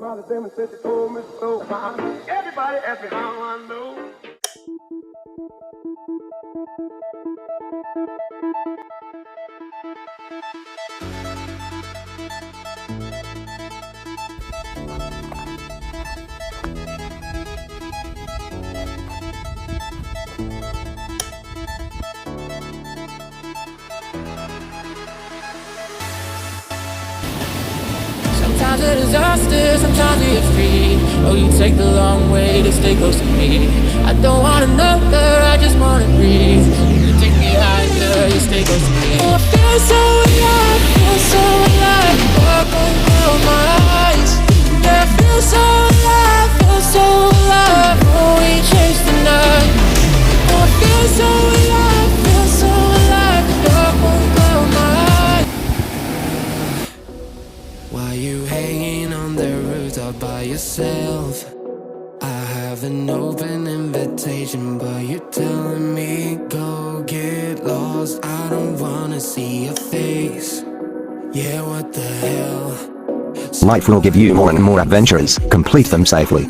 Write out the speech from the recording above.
smiled at them and said she told me so. Everybody asked me how I know. Sometimes a disaster, sometimes we are free. Oh, you take the long way to stay close to me. I don't want another, I just wanna breathe. You take me higher, you stay close to me. Oh, I feel so alive, feel so alive. Open my eyes. Yeah, I feel so alive, feel so alive. Oh, we chase the night. Oh, I feel so alive, feel so alive. Open my eyes. Why you hanging on the rooftop by yourself? I have an open invitation, but you're telling me go get lost. I don't wanna see your face. Yeah, what the hell? Life will give you more and more adventures. Complete them safely.